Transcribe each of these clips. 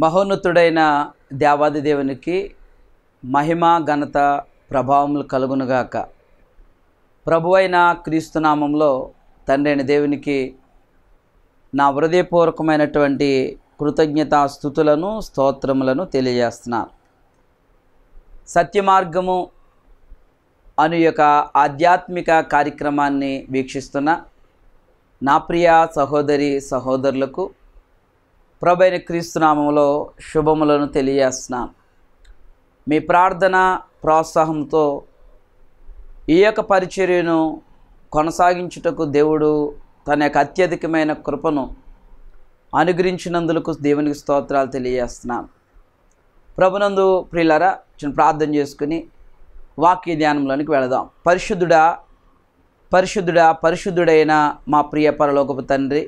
మహోన్నతుడైన దేవాది దేవునికి మహిమ ఘనత ప్రభావములు కలుగునుగాక. ప్రభువైన క్రీస్తు నామంలో తండ్రి అయిన దేవునికి నా హృదయపూర్వకమైనటువంటి కృతజ్ఞతా స్తుతులను స్తోత్రములను తెలియజేస్తున్నాను. సత్యమార్గము అను యొక్క ఆధ్యాత్మిక కార్యక్రమాన్ని వీక్షిస్తున్న నా ప్రియ సహోదరి సహోదరులకు ప్రభువైన క్రీస్తు నామములో శుభములను తెలియజేస్తున్నాను. మీ ప్రార్థన ప్రోత్సాహంతో ఈ యొక్క పరిచర్యను కొనసాగించుటకు దేవుడు తన యొక్క అత్యధికమైన కృపను అనుగ్రహించినందులకు దేవునికి స్తోత్రాలు తెలియజేస్తున్నాను. ప్రభునందు ప్రియులారా, చిన్న ప్రార్థన చేసుకుని వాక్య ధ్యానంలోనికి వెళదాం. పరిశుద్ధుడా పరిశుద్ధుడా పరిశుద్ధుడైన మా ప్రియ పరలోకపు తండ్రి,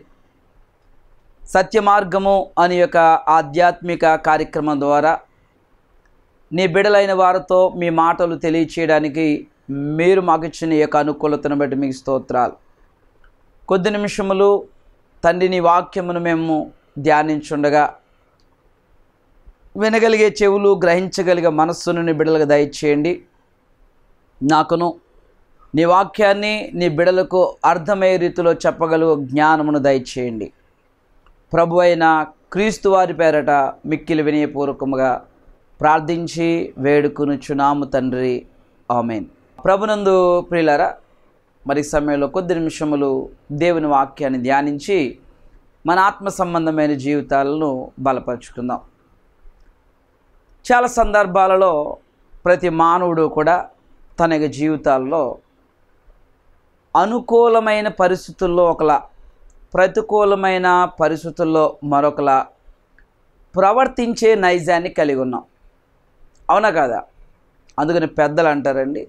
సత్యమార్గము అనే యొక్క ఆధ్యాత్మిక కార్యక్రమం ద్వారా నీ బిడలైన వారితో మీ మాటలు తెలియచేయడానికి మీరు మాకు ఇచ్చిన ఈ యొక్క అనుకూలతను బట్టి మీకు స్తోత్రాలు. కొద్ది నిమిషములు తండ్రి నీ వాక్యమును మేము ధ్యానించుండగా వినగలిగే చెవులు, గ్రహించగలిగే మనస్సును నీ బిడలకు దయచేయండి. నాకును నీ వాక్యాన్ని నీ బిడలకు అర్థమయ్యే రీతిలో చెప్పగలుగు జ్ఞానమును దయచేయండి. ప్రభు అయిన క్రీస్తు వారి పేరట మిక్కిలి వినయపూర్వకముగా ప్రార్థించి వేడుకొనుచున్నాము తండ్రి, ఆమేన్. ప్రభునందు ప్రియులారా, మరి సమయంలో కొద్ది నిమిషములు దేవుని వాక్యాన్ని ధ్యానించి మన ఆత్మ సంబంధమైన జీవితాలను బలపరుచుకుందాం. చాలా సందర్భాలలో ప్రతి మానవుడు కూడా తన యొక్క జీవితాల్లో అనుకూలమైన పరిస్థితుల్లో ఒకలా, ప్రతికూలమైన పరిస్థితుల్లో మరొకలా ప్రవర్తించే నైజాన్ని కలిగి ఉన్నాం. అవునా కాదా? అందుకని పెద్దలు అంటారండి,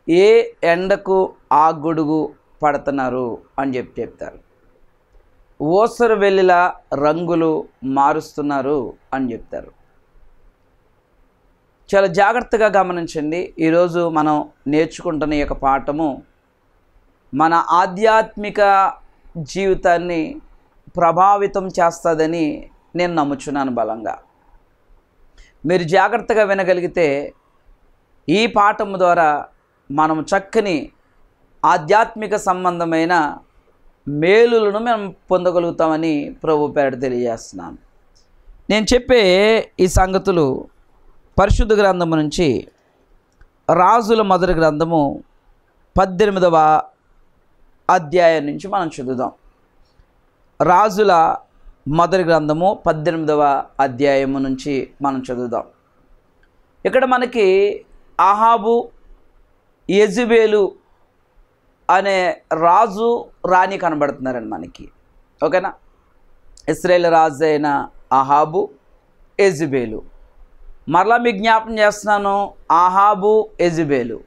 ఏ ఎండకు ఆ గొడుగు పడుతున్నారు అని చెప్తారు. ఓసరు వెల్లిలా రంగులు మారుస్తున్నారు అని చెప్తారు. చాలా జాగ్రత్తగా గమనించండి. ఈరోజు మనం నేర్చుకుంటున్న ఈ యొక్క పాఠము మన ఆధ్యాత్మిక జీవితాన్ని ప్రభావితం చేస్తుందని నేను నమ్ముచున్నాను బలంగా. మీరు జాగ్రత్తగా వినగలిగితే ఈ పాఠము ద్వారా మనం చక్కని ఆధ్యాత్మిక సంబంధమైన మేలులను మేము పొందగలుగుతామని ప్రభు పేరిట తెలియజేస్తున్నాను. నేను చెప్పే ఈ సంగతులు పరిశుద్ధ గ్రంథము నుంచి రాజుల మొదటి గ్రంథము 18వ అధ్యాయం నుంచి మనం చదువుదాం. రాజుల మొదటి గ్రంథము 18వ అధ్యాయము నుంచి మనం చదువుదాం. ఇక్కడ మనకి అహాబు, యెజబెలు అనే రాజు రాణి కనబడుతున్నారండి మనకి. ఓకేనా? ఇశ్రాయేలు రాజు అయిన అహాబు, యెజబెలు. మరలా మీకు జ్ఞాపకం చేస్తున్నాను, అహాబు, యెజబెలు.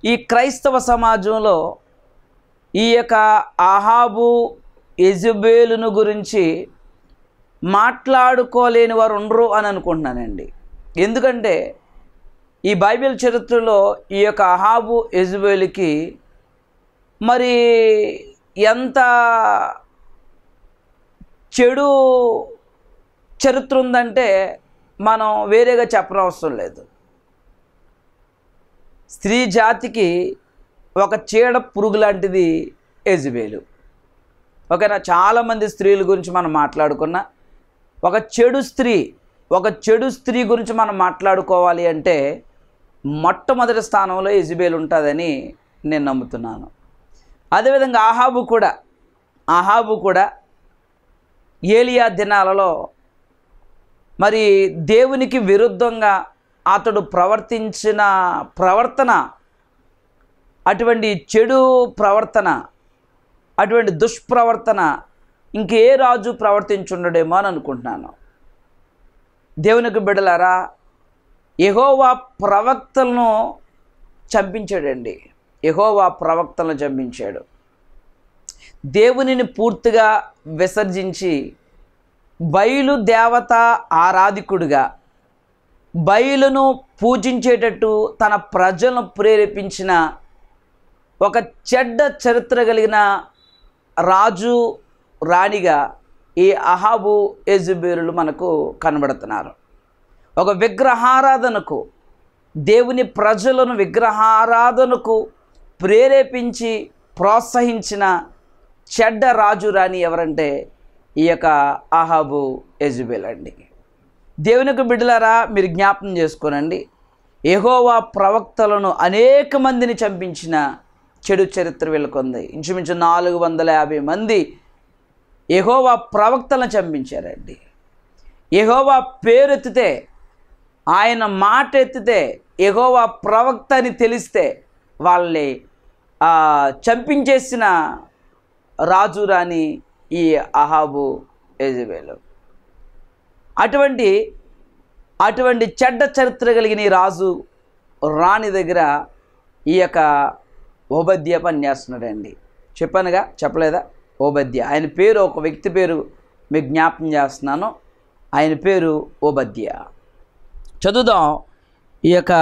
ఈ క్రైస్తవ సమాజంలో ఈ యొక్క అహాబు, యెజబెలును గురించి మాట్లాడుకోలేని వారు ఉండరు అని అనుకుంటున్నానండి. ఎందుకంటే ఈ బైబిల్ చరిత్రలో ఈ యొక్క అహాబు, యెజబెలుకి మరి ఎంత చెడు చరిత్ర ఉందంటే మనం వేరేగా చెప్పనవసరం లేదు. స్త్రీ జాతికి ఒక చీడ పురుగు లాంటిది యెజబెలు. ఓకేనా? చాలామంది స్త్రీల గురించి మనం మాట్లాడుకున్నా ఒక చెడు స్త్రీ గురించి మనం మాట్లాడుకోవాలి అంటే మొట్టమొదటి స్థానంలో యెజబెలు ఉంటుందని నేను నమ్ముతున్నాను. అదేవిధంగా అహాబు కూడా ఏలియా దినాలలో మరి దేవునికి విరుద్ధంగా అతడు ప్రవర్తించిన ప్రవర్తన, అటువంటి చెడు ప్రవర్తన, అటువంటి దుష్ప్రవర్తన ఇంకే రాజు ప్రవర్తించుండడేమో అని అనుకుంటున్నాను. దేవునికి బిడ్డలారా, యెహోవా ప్రవక్తలను చంపించాడండి. యెహోవా ప్రవక్తలను చంపించాడు. దేవునిని పూర్తిగా విసర్జించి బయలు దేవత ఆరాధికుడిగా బయలును పూజించేటట్టు తన ప్రజలను ప్రేరేపించిన ఒక చెడ్డ చరిత్ర కలిగిన రాజు రాణిగా ఈ అహాబు యెజెబెలు మనకు కనబడుతున్నారు. ఒక విగ్రహారాధనకు, దేవుని ప్రజలను విగ్రహారాధనకు ప్రేరేపించి ప్రోత్సహించిన చెడ్డ రాజు రాణి ఎవరంటే ఈ యొక్క అహాబు యెజెబెల్ అండి. దేవునికి బిడ్డలారా, మీరు జ్ఞాపకం చేసుకోనండి, యెహోవా ప్రవక్తలను అనేక మందిని చంపించిన చెడు చరిత్ర వీళ్ళకుంది. ఇంచుమించు 450 మంది యెహోవా ప్రవక్తలను చంపించారండి. యెహోవా పేరు ఎత్తితే, ఆయన మాట ఎత్తితే, యెహోవా ప్రవక్త అని తెలిస్తే వాళ్ళని చంపించేసిన రాజు రాని ఈ అహాబు యెజెబెలు. అటువంటి చెడ్డ చరిత్ర కలిగిన ఈ రాజు రాణి దగ్గర ఈ యొక్క ఓబద్యా పనిచేస్తున్నాడండి. చెప్పానుగా, చెప్పలేదా? ఓబద్యా, ఆయన పేరు, ఒక వ్యక్తి పేరు మీకు జ్ఞాపకం చేస్తున్నాను. ఆయన పేరు ఓబద్యా. చదువుదాం. ఈ యొక్క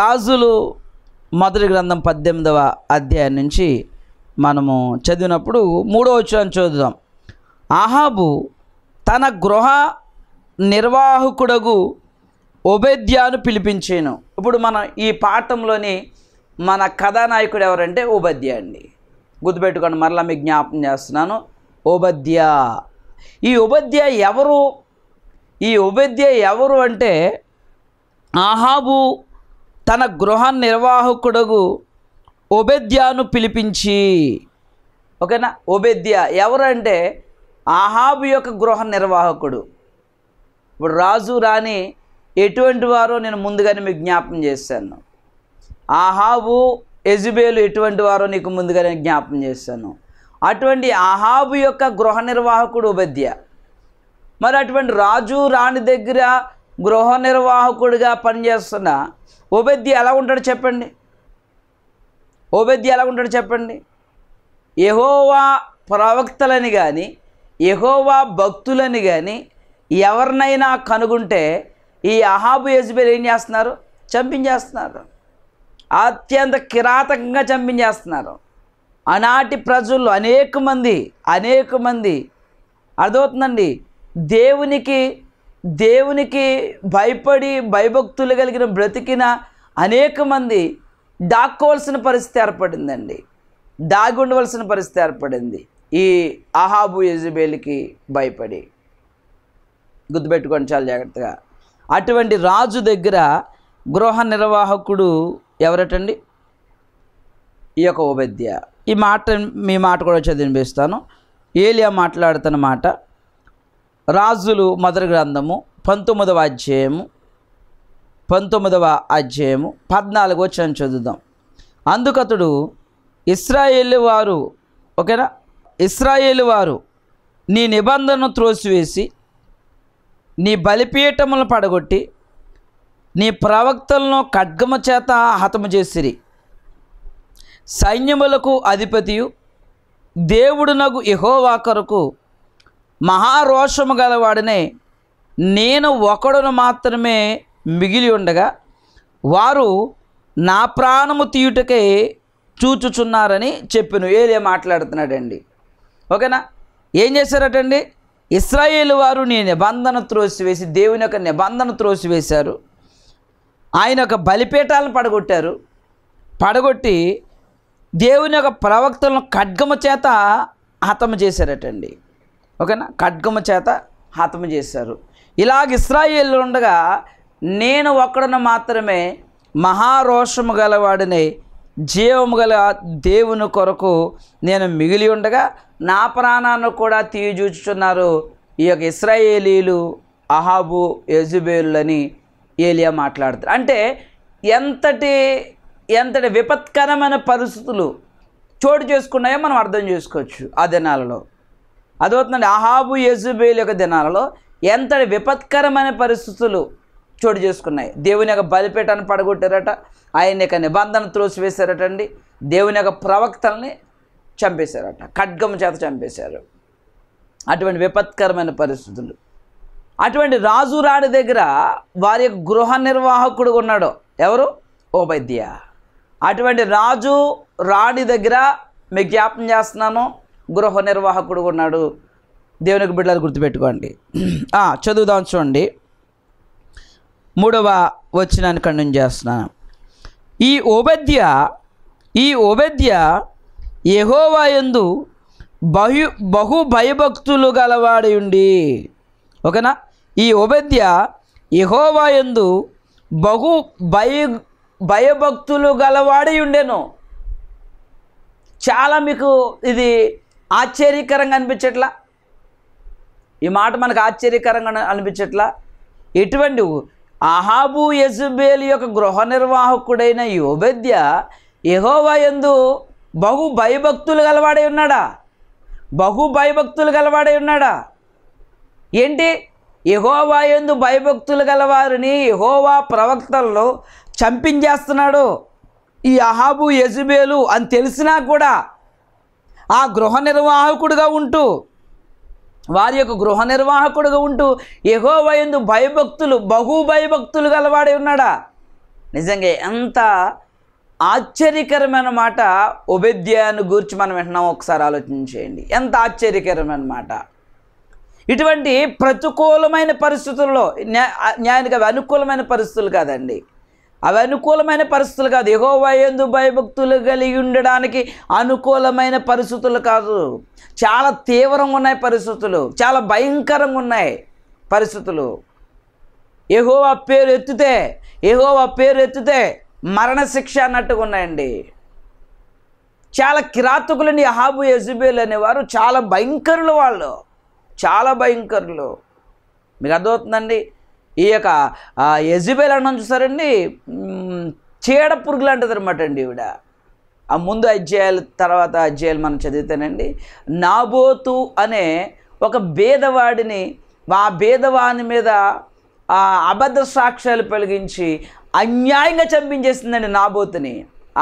రాజులు మొదటి గ్రంథం 18వ అధ్యాయం నుంచి మనము చదివినప్పుడు 3వ వచనం చదువుదాం. అహాబు తన గృహ నిర్వాహకుడగు ఓబద్యాను పిలిపించాను. ఇప్పుడు మనం ఈ పాఠంలోని మన కథానాయకుడు ఎవరంటే ఓబద్యా అండి. గుర్తుపెట్టుకోండి, మరలా మీకు జ్ఞాపకం చేస్తున్నాను. ఓబద్యా. ఈ ఓబద్యా ఎవరు? ఈ ఓబద్యా ఎవరు అంటే అహాబు తన గృహ నిర్వాహకుడగు ఓబద్యాను పిలిపించి, ఓకేనా? ఓబద్యా ఎవరంటే అహాబు యొక్క గృహ నిర్వాహకుడు. ఇప్పుడు రాజు రాణి ఎటువంటి వారో నేను ముందుగానే మీకు జ్ఞాపకం చేశాను. అహాబు యెజెబెలు ఎటువంటి వారో నీకు ముందుగానే జ్ఞాపకం చేశాను. అటువంటి అహాబు యొక్క గృహ నిర్వాహకుడు ఓబద్యా. మరి అటువంటి రాజు రాణి దగ్గర గృహ నిర్వాహకుడిగా పనిచేస్తున్న ఓబద్యా ఎలా ఉంటాడు చెప్పండి? ఓబద్యా ఎలా ఉంటాడు చెప్పండి? యెహోవా ప్రవక్తలని కానీ, యెహోవా భక్తులని కానీ ఎవరినైనా కనుగొంటే ఈ అహాబు యెజెబెలు ఏం చేస్తున్నారు? చంపించేస్తున్నారు. అత్యంత కిరాతకంగా చంపించేస్తున్నారు. ఆనాటి ప్రజల్లో అనేక మంది అర్థమవుతుందండి, దేవునికి భయపడి భయభక్తులు కలిగిన బ్రతికిన అనేక మంది దాక్కోవలసిన పరిస్థితి ఏర్పడిందండి. దాగి ఉండవలసిన పరిస్థితి ఏర్పడింది ఈ అహాబు యెజెబెలుకి భయపడి. గుర్తుపెట్టుకోండి చాలా జాగ్రత్తగా. అటువంటి రాజు దగ్గర గృహ నిర్వాహకుడు ఎవరటండి? ఈ యొక్క ఓబద్యా. ఈ మాట మీ మాట కూడా చదివినిపిస్తాను. ఏలియా మాట్లాడుతున్న మాట. రాజులు మొదటి గ్రంథము 19వ అధ్యాయము 14వ వచనం చదువుదాం. అందుకతడు ఇశ్రాయేలు వారు, ఓకేనా, ఇశ్రాయేలు వారు నీ నిబంధనను త్రోసివేసి నీ బలిపీఠములను పడగొట్టి నీ ప్రవక్తలను ఖడ్గము చేత హతము చేసిరి. సైన్యములకు అధిపతియు దేవుడునగు యెహోవా కొరకు మహారోషము గలవాడనే నేను ఒకడును మాత్రమే మిగిలి ఉండగా వారు నా ప్రాణము తీయుటకై చూచుచున్నారని చెప్పెను. ఏలియా మాట్లాడుతున్నాడండి. ఓకేనా? ఏం చేశారటండి? ఇశ్రాయేలు వారు నీ నిబంధన త్రోసివేసి, దేవుని యొక్క నిబంధన త్రోసివేశారు. ఆయన యొక్క బలిపీఠాలను పడగొట్టి దేవుని యొక్క ప్రవక్తలను ఖడ్గము చేత హతము చేశారటండి. ఓకేనా? ఖడ్గము చేత హతము చేశారు. ఇలాగ ఇశ్రాయేలు ఉండగా నేను ఒక్కడను మాత్రమే మహారోషము గలవాడిని, జీవము గల దేవుని కొరకు నేను మిగిలి ఉండగా నా ప్రాణాన్ని కూడా తీయజూచుచున్నారు ఈ యొక్క ఇశ్రాయేలీలు, అహాబు యెజెబెలులని ఏలియా మాట్లాడుతారు. అంటే ఎంతటి విపత్కరమైన పరిస్థితులు చోటు చేసుకున్నాయో మనం అర్థం చేసుకోవచ్చు. ఆ దినాలలో అదవుతుందండి. అహాబు యెజెబెలు యొక్క దినాలలో ఎంతటి విపత్కరమైన పరిస్థితులు చోటు చేసుకున్నాయి. దేవుని యొక్క బలిపీఠాన్ని పడగొట్టారట, ఆయన యొక్క నిబంధన త్రోసివేశారటండి, దేవుని యొక్క ప్రవక్తల్ని చంపేశారట, ఖడ్గము చేత చంపేశారు. అటువంటి విపత్కరమైన పరిస్థితులు. అటువంటి రాజు రాణి దగ్గర వారి యొక్క గృహ నిర్వాహకుడు ఉన్నాడు. ఎవరు? ఓబద్యా. అటువంటి రాజు రాణి దగ్గర మీకు జ్ఞాపకం చేస్తున్నాను, గృహ నిర్వాహకుడు ఉన్నాడు. దేవునికి బిడ్డలు గుర్తుపెట్టుకోండి. చదువుదాం చూడండి. 3వ వచనాన్ని ఖండన చేస్తున్నాను. ఈ ఓబద్య యెహోవా యందు బహు భయభక్తులు గలవాడి ఉండి. ఓకేనా? ఈ ఓబద్య యెహోవా యందు బహు భయభక్తులు గలవాడి ఉండెను. చాలా మీకు ఇది ఆశ్చర్యకరంగా అనిపించట్లా? ఈ మాట మనకు ఆశ్చర్యకరంగా అనిపించట్లా? ఎటువంటి అహాబు యెజబేలు యొక్క గృహ నిర్వాహకుడైన ఈ ఓబద్య యెహోవా యందు బహు భయభక్తులు గలవాడై ఉన్నాడా? బహు భయభక్తులు గలవాడై ఉన్నాడా? ఏంటి? యెహోవా యందు భయభక్తులు గలవారిని యెహోవా ప్రవక్తల్లో చంపించేస్తున్నాడు ఈ అహాబు యెజబేలు అని తెలిసినా కూడా ఆ గృహ నిర్వాహకుడుగా ఉంటూ, వారి యొక్క గృహ నిర్వాహకుడుగా ఉంటూ యెహోవా యందు బహు భయభక్తులు గలవాడై ఉన్నాడా? నిజంగా ఎంత ఆశ్చర్యకరమైన మాట ఓబద్యాను గురించి మనం వింటున్నాం. ఒకసారి ఆలోచించేయండి, ఎంత ఆశ్చర్యకరమైన మాట. ఇటువంటి ప్రతికూలమైన పరిస్థితుల్లో, న్యాయానికి అవి అనుకూలమైన పరిస్థితులు కాదండి, అవి అనుకూలమైన పరిస్థితులు కాదు. యెహోవా యందు భయభక్తులు కలిగి ఉండడానికి అనుకూలమైన పరిస్థితులు కాదు. చాలా తీవ్రంగా ఉన్నాయి పరిస్థితులు, చాలా భయంకరంగా ఉన్నాయి పరిస్థితులు. యెహోవా పేరు ఎత్తితే మరణశిక్ష అన్నట్టుగా ఉన్నాయండి. చాలా కిరాతకులని అహాబు యెజబేలు అనేవారు చాలా భయంకరులు, వాళ్ళు చాలా భయంకరులు. మీకు అర్థమవుతుందండి? ఈ యొక్క యెజబేలు అన్నం చూసారండి, చీడ పురుగులు అంటది అనమాట అండి ఈవిడ. ఆ ముందు అధ్యాయాలు తర్వాత అధ్యాయాలు మనం చదివితేనండి, నాబోతు అనే ఒక భేదవాడిని, ఆ భేదవాని మీద అబద్ధ సాక్ష్యాలు పలిగించి అన్యాయంగా చంపించేసిందండి నాబోతుని,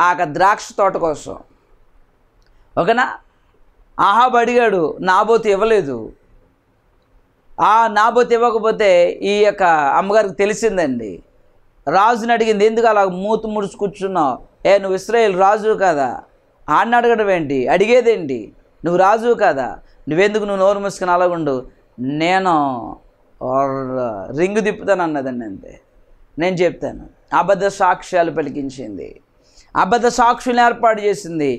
ఆ ద్రాక్ష తోట కోసం. ఓకేనా? అహాబు అడిగాడు, నాబోతు ఇవ్వలేదు. నాబోతు ఇవ్వకపోతే ఈ యొక్క అమ్మగారికి తెలిసిందండి. రాజుని అడిగింది, ఎందుకు అలా మూతు ముడుచు కూర్చున్నావు? నువ్వు ఇశ్రాయేలు రాజు కదా? ఆడిని అడగడం ఏంటి? అడిగేదేంటి? నువ్వు రాజు కదా, నువ్వు నోరు మూసుకుని అలాగుండు, నేను రింగు తిప్పుతాను అన్నదండి. అంతే, నేను చెప్తాను. అబద్ధ సాక్ష్యాలు పలికించింది, అబద్ధ సాక్షులను ఏర్పాటు చేసింది,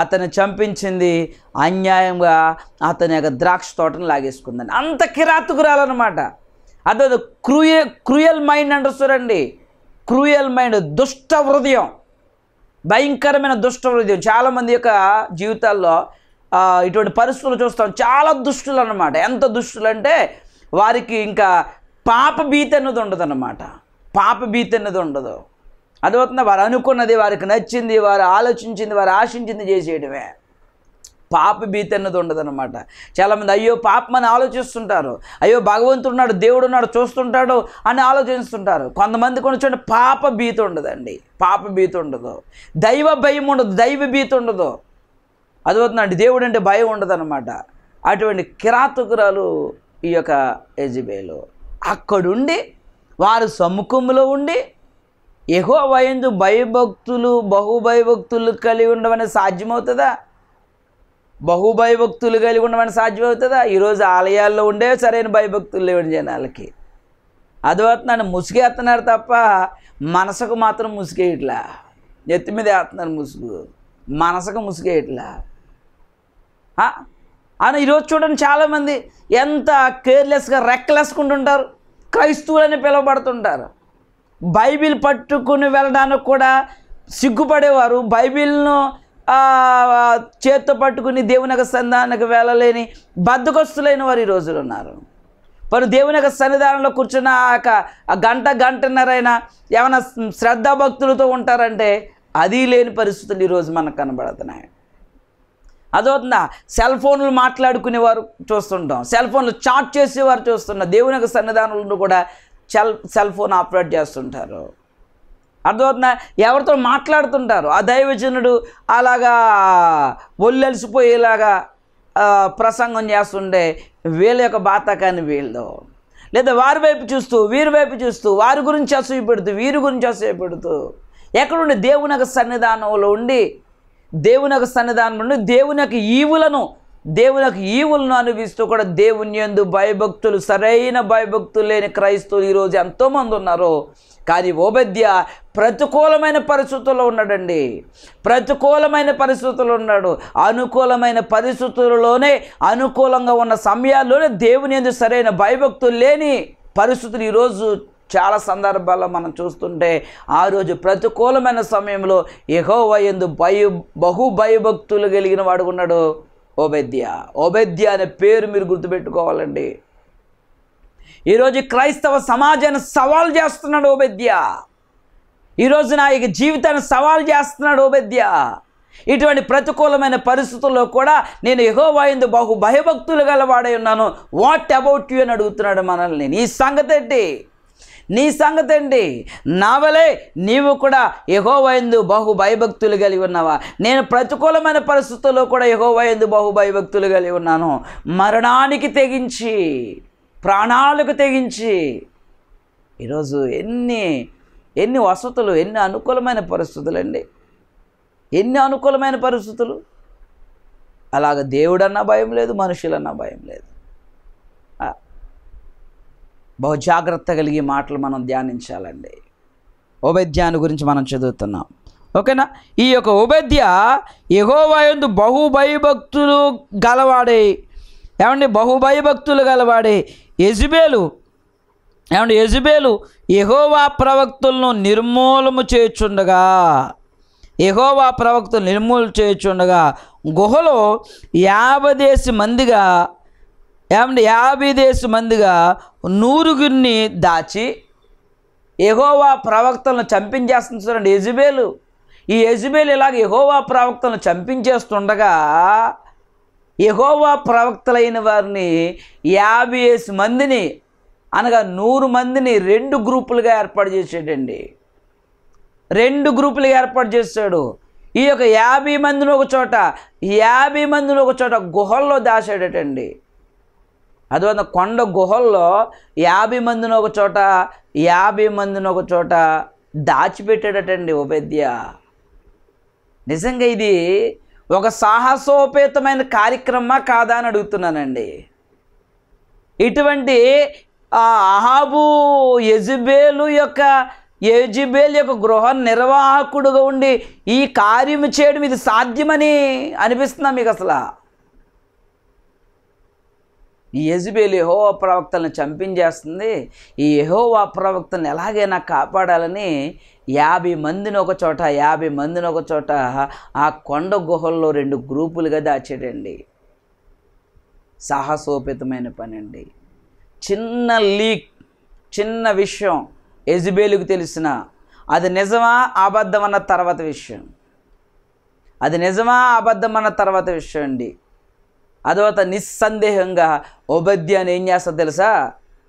అతను చంపించింది, అన్యాయంగా అతని యొక్క ద్రాక్ష తోటను లాగేసుకుందండి. అంత కిరాతకురాలన్నమాట. అదే క్రూయల్ మైండ్ అంటారు చూడండి, క్రూయల్ మైండ్, దుష్ట హృదయం, భయంకరమైన దుష్ట హృదయం. చాలామంది యొక్క జీవితాల్లో ఇటువంటి పరిస్థితులు చూస్తాం. చాలా దుష్టులు అన్నమాట. ఎంత దుష్టులు అంటే వారికి ఇంకా పాప భీతి అన్నది ఉండదు అన్నమాట. పాప భీతి అన్నది ఉండదు. అదవుతుందా? వారు అనుకున్నది, వారికి నచ్చింది, వారు ఆలోచించింది, వారు ఆశించింది చేసేయడమే. పాప భీతి అన్నది ఉండదన్నమాట. చాలామంది అయ్యో పాపమని ఆలోచిస్తుంటారు, అయ్యో భగవంతుడు ఉన్నాడు, దేవుడు ఉన్నాడు, చూస్తుంటాడు అని ఆలోచిస్తుంటారు. కొంతమంది కొంచెం పాప భీతి ఉండదండి, పాప భీతి ఉండదు, దైవ భయం ఉండదు, దైవ భీతి ఉండదు. అదవుతుందండి, దేవుడు అంటే భయం ఉండదు అన్నమాట. అటువంటి కిరాతకురాలు ఈ యొక్క యెజబేలు. అక్కడుండి వారు సముఖంలో ఉండి యెహోవా యందు బహు భయభక్తులు కలిగి ఉండమని సాధ్యమవుతుందా? బహు భయభక్తులు కలిగి ఉండమని సాధ్యమవుతుందా? ఈరోజు ఆలయాల్లో ఉండే సరైన భయభక్తులు లేవండి జనాలకి. అదవుతున్నాను, ముసుగేస్తున్నారు తప్ప మనసుకు మాత్రం ముసుగేయట్లా. ఎత్తి మీద వేస్తున్నారు ముసుగు, మనసుకు ముసుగేయట్లా. అని ఈరోజు చూడండి, చాలామంది ఎంత కేర్లెస్గా రెక్లెస్గా ఉంటుంటారు. క్రైస్తవులని పిలువబడుతుంటారు. బైబిల్ పట్టుకుని వెళ్ళడానికి కూడా సిగ్గుపడేవారు. బైబిల్ను చేత్తో పట్టుకుని దేవుని యొక్క సన్నిధానానికి వెళ్ళలేని బద్ధకస్తులైన వారు ఈ రోజులు ఉన్నారు. వారు దేవుని యొక్క సన్నిధానంలో కూర్చున్న గంటన్నరైనా ఏమైనా శ్రద్ధాభక్తులతో ఉంటారంటే అది లేని పరిస్థితులు ఈరోజు మనకు కనబడుతున్నాయి. అదవుతుందా? సెల్ ఫోన్లు మాట్లాడుకునేవారు చూస్తుంటాం, సెల్ ఫోన్లు చాట్ చేసేవారు చూస్తున్నాం. దేవుని యొక్క సన్నిధానంలో కూడా సెల్ ఫోన్ ఆపరేట్ చేస్తుంటారు. అర్థమవుతుందా? ఎవరితో మాట్లాడుతుంటారు. ఆ దైవజనుడు అలాగా ఒళ్ళెలిసిపోయేలాగా ప్రసంగం చేస్తుంటే వీళ్ళ యొక్క బాతకాన్ని వీళ్ళు, లేదా వారి వైపు చూస్తూ వీరి వైపు చూస్తూ వారి గురించి అసూయపెడుతూ వీరి గురించి అసూయపెడుతూ ఎక్కడుండి దేవుని యొక్క సన్నిధానంలో ఉండి దేవుని యొక్క ఈవులను దేవునికి ఈవులను అనుభవిస్తూ కూడా దేవుని యందు భయభక్తులు, సరైన భయభక్తులు లేని క్రైస్తవులు ఈరోజు ఎంతోమంది ఉన్నారు. కానీ ఓబద్యా ప్రతికూలమైన పరిస్థితుల్లో ఉన్నాడండి. ప్రతికూలమైన పరిస్థితుల్లో ఉన్నాడు. అనుకూలమైన పరిస్థితులలోనే, అనుకూలంగా ఉన్న సమయాల్లోనే దేవుని యందు సరైన భయభక్తులు లేని పరిస్థితులు ఈరోజు చాలా సందర్భాల్లో మనం చూస్తుంటే, ఆ రోజు ప్రతికూలమైన సమయంలో యెహోవా యందు బహు భయభక్తులు కలిగిన వాడు ఉన్నాడు ఓబద్యా. ఓబద్యా అనే పేరు మీరు గుర్తుపెట్టుకోవాలండి. ఈరోజు క్రైస్తవ సమాజాన్ని సవాల్ చేస్తున్నాడు ఓబద్యా. ఈరోజు నా జీవితాన్ని సవాల్ చేస్తున్నాడు ఓబద్యా. ఇటువంటి ప్రతికూలమైన పరిస్థితుల్లో కూడా నేను యెహోవా యందు బహు భయభక్తులు గలవాడై ఉన్నాను. వాట్ అబౌట్ యూ అని అడుగుతున్నాడు మనల్ని. నీ సంగతి ఏంటి? నీ సంగతి ఏంటి? నా వలే నీవు కూడా యెహోవా యందు బహు భయభక్తులు కలిగి ఉన్నావా? నేను ప్రతికూలమైన పరిస్థితుల్లో కూడా యెహోవా యందు బహు భయభక్తులు కలిగి ఉన్నాను. మరణానికి తెగించి, ప్రాణాలకు తెగించి, ఈరోజు ఎన్ని వసతులు, ఎన్ని అనుకూలమైన పరిస్థితులు అండి, ఎన్ని అనుకూలమైన పరిస్థితులు. అలాగ దేవుడన్నా భయం లేదు, మనుషులన్నా భయం లేదు. బహు జాగ్రత్త కలిగి మాటలు మనం ధ్యానించాలండి. ఓబద్యాను గురించి మనం చదువుతున్నాం, ఓకేనా? ఈ యొక్క ఓబద్యా యెహోవా యందు బహు భయభక్తులు గలవాడే. ఏమండి? బహు భయభక్తులు గలవాడే. యెజబేలు యెహోవా ప్రవక్తలను నిర్మూలము చేయుచుండగా, యెహోవా ప్రవక్తలు నిర్మూలన చేయుచుండగా గుహలో 50 దేశ మందిగా నూరుగురిని దాచి యెహోవా ప్రవక్తలను చంపించేస్తుంది. చూడండి, యెజబేలు. ఈ యెజబేలు ఇలాగ యెహోవా ప్రవక్తలను చంపించేస్తుండగా యెహోవా ప్రవక్తలైన వారిని 50 మందిని, అనగా 100 మందిని 2 గ్రూపులుగా ఏర్పాటు చేసాడండి. 2 గ్రూపులుగా ఏర్పాటు చేశాడు. ఈ యొక్క 50 మందిని ఒక చోట, 50 మందిని ఒక చోట గుహల్లో దాచాడటండి. అదివల్ల కొండ గుహల్లో 50 మందిని ఒక చోట, 50 మందిని ఒక చోట దాచిపెట్టాడటండి ఓబద్యా. నిజంగా ఇది ఒక సాహసోపేతమైన కార్యక్రమమా కాదా అని అడుగుతున్నానండి. ఇటువంటి అహాబు యెజబేలు యొక్క గృహ నిర్వాహకుడుగా ఉండి ఈ కార్యం చేయడం ఇది సాధ్యమని అనిపిస్తుందా మీకు అసలు? ఈ యెజబేలు యెహోవా ప్రవక్తలను చంపించేస్తుంది. ఈ యెహోవా ప్రవక్తలను ఎలాగైనా కాపాడాలని 50 మందిని ఒక చోట ఆ కొండ గుహల్లో 2 గ్రూపులుగా దాచాడండి. సాహసోపేతమైన పని అండి. చిన్న విషయం యెజబేలుకు తెలిసిన, అది నిజమా అబద్ధమన్న తర్వాత విషయం. అండి. అదొక నిస్సందేహంగా ఓబద్యాను ఏం చేస్తుంది తెలుసా?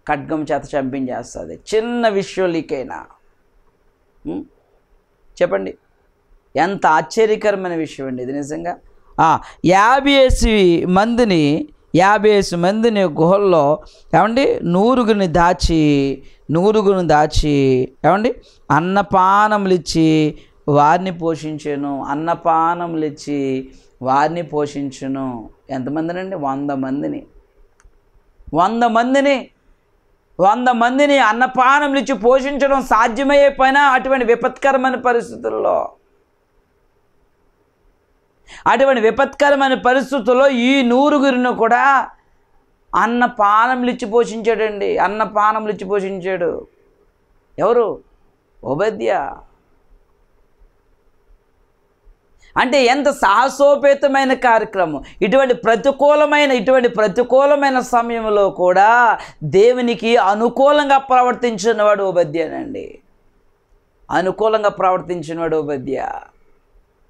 ఖడ్గం చేత చంపించేస్తుంది. చిన్న విషయం లీకైనా. చెప్పండి, ఎంత ఆశ్చర్యకరమైన విషయం అండి ఇది నిజంగా. 50 మందిని గుహల్లో ఏమండి నూరుగురిని దాచి ఏమండి అన్నపానములు ఇచ్చి వారిని పోషించును. ఎంతమందినండి? 100 మందిని అన్నపానములు ఇచ్చి పోషించడం సాధ్యమయ్యే పైన అటువంటి విపత్కరమైన పరిస్థితుల్లో ఈ 100 కూడా అన్నపానములు ఇచ్చి పోషించాడు. ఎవరు? ఓబద్యా. అంటే ఎంత సాహసోపేతమైన కార్యక్రమం. ఇటువంటి ప్రతికూలమైన సమయంలో కూడా దేవునికి అనుకూలంగా ప్రవర్తించినవాడు ఓబద్యానండి.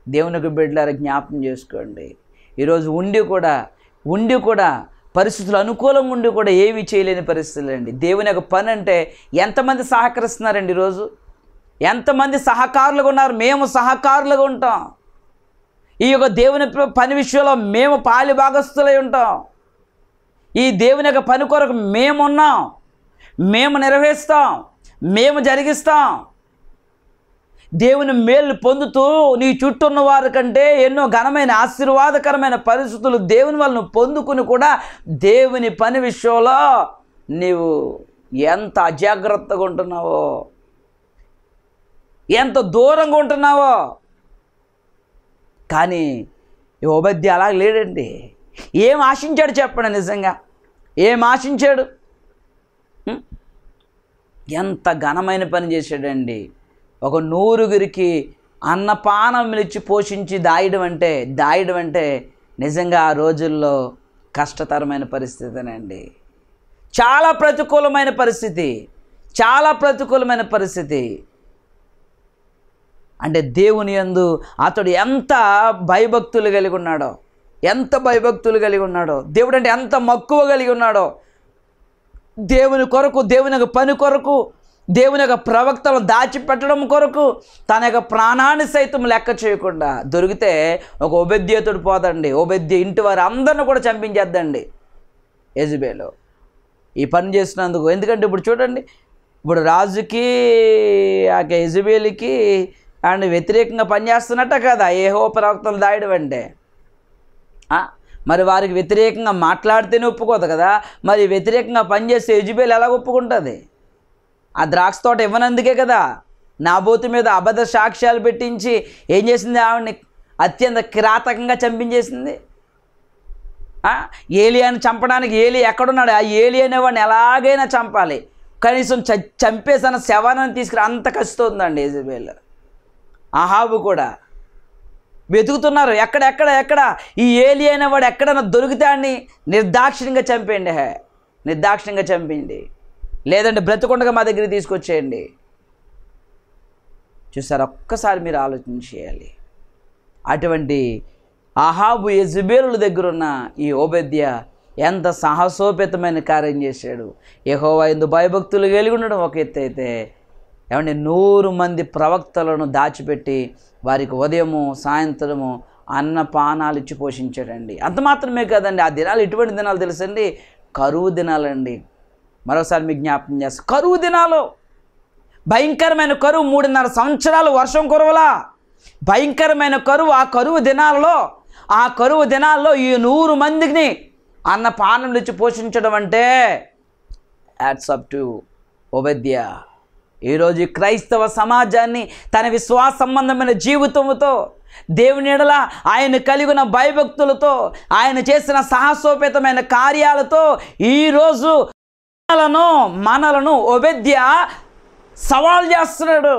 దేవునికి బిడ్డలారా జ్ఞాపకం చేసుకోండి. ఈరోజు ఉండి కూడా పరిస్థితులు అనుకూలంగా ఉండి కూడా ఏమీ చేయలేని పరిస్థితులు అండి. దేవుని యొక్క పని అంటే ఎంతమంది సహకరిస్తున్నారండి? ఈరోజు ఎంతమంది సహకారులుగా ఉన్నారు? మేము సహకారులుగా ఉంటాం. ఈ యొక్క దేవుని పని విషయంలో మేము పాలి భాగస్థులై ఉంటాం. ఈ దేవుని యొక్క పని కొరకు మేమున్నాం, మేము నిర్వహిస్తాం, మేము జరిగిస్తాం. దేవుని మేలు పొందుతూ నీ చుట్టూ ఉన్న వారి కంటే ఎన్నో ఘనమైన ఆశీర్వాదకరమైన పరిస్థితులు దేవుని వల్ల నువ్వు పొందుకుని కూడా దేవుని పని విషయంలో నీవు ఎంత అజాగ్రత్తగా ఉంటున్నావో, ఎంత దూరంగా ఉంటున్నావో. కానీ ఓబద్య అలా లేడండి. ఏం ఆశించాడు చెప్పండి? నిజంగా ఏం ఆశించాడు? ఎంత ఘనమైన పని చేశాడండి. ఒక 100 అన్నపానం ఇచ్చి పోషించి దాయడం అంటే నిజంగా ఆ రోజుల్లో కష్టతరమైన పరిస్థితినండి. చాలా ప్రతికూలమైన పరిస్థితి. అంటే దేవుని యందు అతడు ఎంత భయభక్తులు కలిగి ఉన్నాడో, దేవుడు అంటే ఎంత మక్కువ కలిగి ఉన్నాడో, దేవుని కొరకు, దేవుని యొక్క పని కొరకు, దేవుని యొక్క ప్రవక్తలను దాచిపెట్టడం కొరకు తన యొక్క ప్రాణాన్ని సైతం లెక్క చేయకుండా దొరికితే ఒక ఓబద్యతుడు పోదండి. ఓబద్య ఇంటి వారు అందరిని కూడా చంపించేద్దండి యెజెబెలు ఈ పని చేసినందుకు. ఎందుకంటే ఇప్పుడు చూడండి, ఇప్పుడు రాజుకి ఆ యెజెబెలుకి అండ్ వ్యతిరేకంగా పనిచేస్తున్నట్ట కదా యెహోవా ప్రవక్తలు దాయడం అంటే. మరి వారికి వ్యతిరేకంగా మాట్లాడితేనే ఒప్పుకోదు కదా. మరి వ్యతిరేకంగా పనిచేస్తే యెజెబెలు ఎలా ఒప్పుకుంటుంది? ఆ ద్రాక్ష తోట ఇవ్వనందుకే కదా నాబోతు మీద అబద్ధ సాక్ష్యాలు పెట్టించి ఏం చేసింది? ఆవిడని అత్యంత కిరాతకంగా చంపించేసింది. ఏలియాని చంపడానికి ఏలి ఎక్కడున్నాడు? ఆ ఏలి అనేవాడిని ఎలాగైనా చంపాలి, కనీసం చంపేసిన శవాన్ని తీసుకుని అంత కష్టవుతుందండి యెజెబెలు. అహాబు కూడా వెతుకుతున్నారు, ఎక్కడ ఈ ఏలి అనేవాడు ఎక్కడన్నా దొరికితే అని నిర్దాక్షిణ్యంగా చంపేయండి, లేదంటే బ్రతికొండగా మా దగ్గరికి తీసుకొచ్చేయండి. చూసారు, ఒక్కసారి మీరు ఆలోచన చేయాలి. అటువంటి అహాబు యెజెబెలు దగ్గర ఉన్న ఈ ఓబద్య ఎంత సాహసోపేతమైన కార్యం చేశాడు. యెహోవా యందు భయభక్తులు కలిగి ఉండడం ఒక ఎత్తు అయితే, ఏమంటే 100 మంది ప్రవక్తలను దాచిపెట్టి వారికి ఉదయము సాయంత్రము అన్నపానాలు ఇచ్చి పోషించాడండి. అంత మాత్రమే కాదండి, ఆ దినాలు ఎటువంటి దినాలు తెలుసండి? కరువు దినాలండి. మరోసారి మీకు జ్ఞాపకం చేస్తాను, కరువు దినాలు, భయంకరమైన కరువు. 3.5 సంవత్సరాలు వర్షం కురవలా, భయంకరమైన కరువు. ఆ కరువు దినాల్లో ఈ 100 మందిని అన్నపానం ఇచ్చి పోషించడం అంటే హ్యాట్స్ అప్ టు ఓబద్య. ఈరోజు క్రైస్తవ సమాజాన్ని తన విశ్వాస సంబంధమైన జీవితంతో, దేవుని ఎడల ఆయన కలిగిన భయభక్తులతో, ఆయన చేసిన సాహసోపేతమైన కార్యాలతో ఈరోజు మనలను ఓబద్య సవాల్ చేస్తున్నాడు.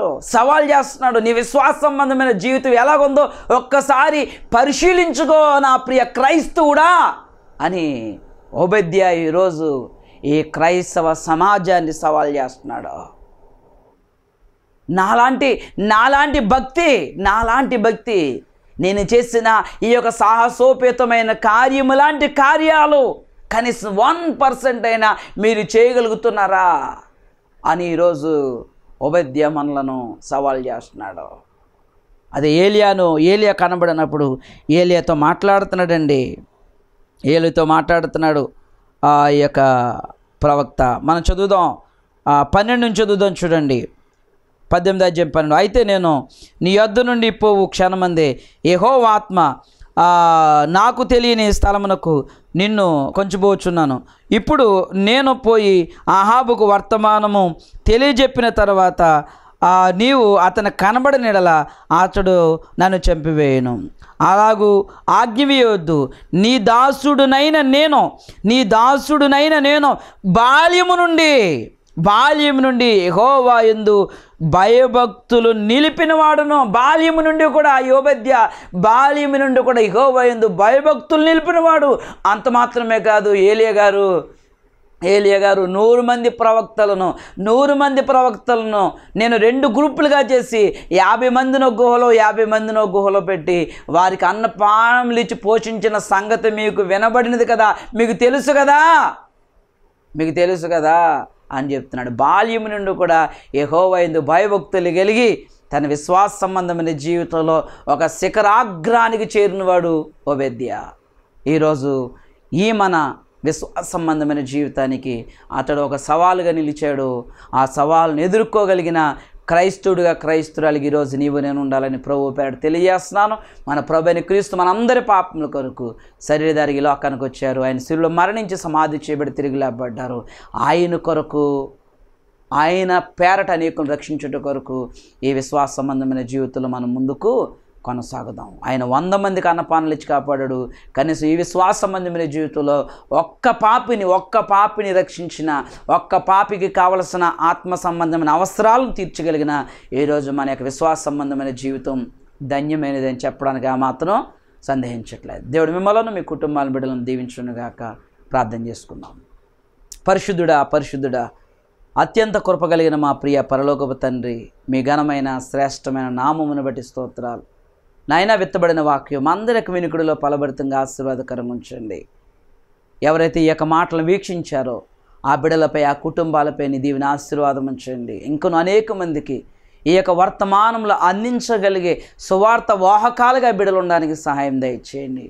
నీ విశ్వాస సంబంధమైన జీవితం ఎలాగుందో ఒక్కసారి పరిశీలించుకో నా ప్రియ క్రైస్తవుడా అని ఓబద్య ఈరోజు ఈ క్రైస్తవ సమాజాన్ని సవాల్ చేస్తున్నాడు. నాలాంటి భక్తి నేను చేసిన ఈ యొక్క సాహసోపేతమైన కార్యము లాంటి కార్యాలు కనీసం 1% అయినా మీరు చేయగలుగుతున్నారా అని ఈరోజు ఓబద్య మనలను సవాల్ చేస్తున్నాడు. అదే ఏలియా కనబడినప్పుడు ఏలియాతో మాట్లాడుతున్నాడు ఆ యొక్క ప్రవక్త. మనం చదువుదాం, 12 నుంచి చదువుదాం చూడండి. 18వ అధ్యాయం 12. అయితే నేను నీ యొద్ద నుండి పోవు క్షణమందే యెహోవా ఆత్మ నాకు తెలియని స్థలమునకు నిన్ను కొంచెపోచున్నాను. ఇప్పుడు నేను పోయి అహాబుకు వర్తమానము తెలియజెప్పిన తర్వాత నీవు అతను కనబడిన యెడల అతడు నన్ను చంపివేయను. అలాగూ ఆజ్ఞవేయొద్దు. నీ దాసుడునైన నేను బాల్యము నుండి యెహోవా యందు భయభక్తులు నిలిపినవాడును. బాల్యము నుండి కూడా యెహోవా యందు భయభక్తులు నిలిపినవాడు. అంత మాత్రమే కాదు, ఏలియా గారు 100 మంది ప్రవక్తలను నేను 2 గ్రూపులుగా చేసి 50 మందినో గుహలో 50 మందినో గుహలో పెట్టి వారికి అన్నపానములు ఇచ్చి పోషించిన సంగతి మీకు వినబడినది కదా, మీకు తెలుసు కదా అని చెప్తున్నాడు. బాల్యము నుండి కూడా యెహోవా యందు భయభక్తులు కలిగి తన విశ్వాస సంబంధమైన జీవితంలో ఒక శిఖరాగ్రానికి చేరినవాడు ఓబద్య. ఈరోజు మన విశ్వాస సంబంధమైన జీవితానికి అతడు ఒక సవాలుగా నిలిచాడు. ఆ సవాలును ఎదుర్కోగలిగిన క్రైస్తవుడిగా క్రైస్తురాలికి ఈరోజు నీవు నేను ఉండాలని ప్రభు పేరట తెలియజేస్తున్నాను. మన ప్రభువైన క్రీస్తు మనందరి పాపముల కొరకు శరీరధారి ఈ లోకానికి వచ్చారు. ఆయన శిలువలో మరణించి సమాధి చేయబడి తిరిగి లేపబడ్డారు. ఆయన కొరకు, ఆయన పేరట అనేకులను రక్షించుట కొరకు ఈ విశ్వాస సంబంధమైన జీవితంలో మనం ముందుకు కొనసాగుదాం. ఆయన 100 మందికి అన్నపానాలు ఇచ్చి కాపాడాడు. కనీసం ఈ విశ్వాస సంబంధమైన జీవితంలో ఒక్క పాపిని రక్షించిన, ఒక్క పాపికి కావలసిన ఆత్మ సంబంధమైన అవసరాలను తీర్చగలిగిన ఈరోజు మన యొక్క విశ్వాస సంబంధమైన జీవితం ధన్యమైనది అని చెప్పడానికి ఆ మాత్రం సందేహించట్లేదు. దేవుడు మిమ్మల్ని, మీ కుటుంబాల బిడ్డలను దీవించునుగాక. ప్రార్థన చేసుకుందాం. పరిశుద్ధుడా అత్యంత కృపగలిగిన మా ప్రియ పరలోకపు తండ్రి, మీ ఘనమైన శ్రేష్టమైన నామమును బట్టి స్తోత్రాలు. నాయన, విత్తబడిన వాక్యం అందరికి వినికుడిలో ఫలభరితంగా ఆశీర్వాదకరంగా ఉంచండి. ఎవరైతే ఈ యొక్క మాటలను వీక్షించారో ఆ బిడ్డలపై, ఆ కుటుంబాలపై నీ దీవెన ఆశీర్వాదం ఉంచండి. ఇంకొన్ని అనేక మందికి ఈ యొక్క వర్తమానంలో అందించగలిగే సువార్త వాహకాలుగా బిడ్డలు ఉండడానికి సహాయం దయచేయండి.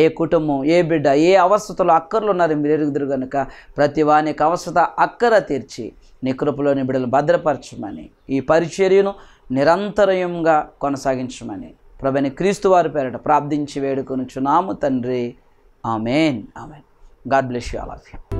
ఏ కుటుంబం, ఏ బిడ్డ ఏ అవసరతలో అక్కర్లు ఉన్నారో మీరు ఎరుగుదురు కనుక ప్రతి వానికి అవసరత అక్కర తీర్చి నీ కృపలోని బిడ్డలు భద్రపరచమని, ఈ పరిచర్యను నిరంతరంగా కొనసాగించమని ప్రభువైన క్రీస్తు వారి పేరట ప్రార్థించి వేడుకొనుచున్నాము తండ్రి. ఆమేన్. God bless you all of you.